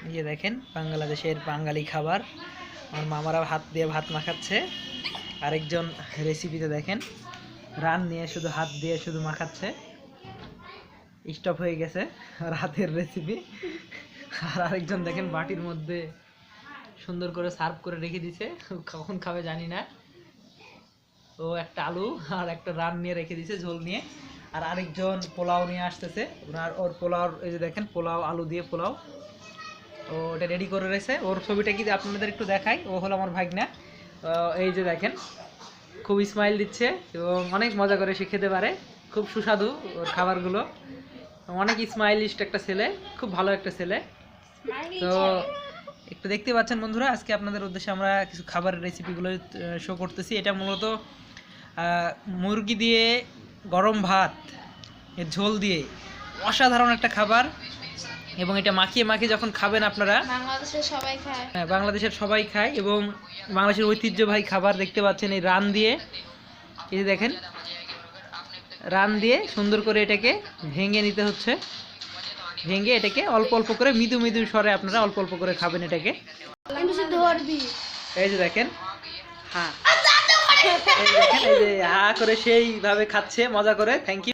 এই যে দেখেন বাংলাদেশের বাঙালি খাবার, আমার মামারা হাত দিয়ে ভাত মাখাচ্ছে। আরেকজন রেসিপিতে দেখেন রান নিয়ে শুধু হাত দিয়ে শুধু মাখাচ্ছে, স্টপ হয়ে গেছে রাতের রেসিপি। আর আরেকজন দেখেন বাটির মধ্যে সুন্দর করে সার্ভ করে রেখে দিছে, কখন খাবে জানি না। ও একটা আলু আর একটা রান নিয়ে রেখে দিছে ঝোল নিয়ে। আর আরেকজন পোলাও নিয়ে আসতেছে, ওর পোলাও, এই যে দেখেন পোলাও, আলু দিয়ে পোলাও, ও ওটা রেডি করে রয়েছে। ওর ছবিটা কি আপনাদের একটু দেখাই, ও হলো আমার ভাগনা। এই যে দেখেন খুব স্মাইল দিচ্ছে এবং অনেক মজা করে সে খেতে পারে, খুব সুস্বাদু ওর খাবারগুলো। অনেক স্মাইলিস্ট একটা ছেলে, খুব ভালো একটা ছেলে। তো একটু দেখতে পাচ্ছেন বন্ধুরা, আজকে আপনাদের উদ্দেশ্যে আমরা কিছু খাবারের রেসিপিগুলো শো করতেছি। এটা মূলত মুরগি দিয়ে গরম ভাত এর ঝোল দিয়ে অসাধারণ একটা খাবার, এবং এটা মাখিয়ে মাখিয়ে যখন খাবেন আপনারা, বাংলাদেশের সবাই খায়। হ্যাঁ বাংলাদেশের সবাই খায় এবং বাংলাদেশের ঐতিহ্যবাহী খাবার। দেখতে পাচ্ছেন এই রান দিয়ে, এই যে দেখেন রান দিয়ে সুন্দর করে এটাকে ভেঙে নিতে হচ্ছে, ভেঙে এটাকে অল্প অল্প করে মৃদু মৃদু স্বরে আপনারা অল্প অল্প করে খাবেন এটাকে। এই যে দেখেন হ্যাঁ, এই দেখেন এই যে হা করে সেইভাবে খাচ্ছে মজা করে। Thank you.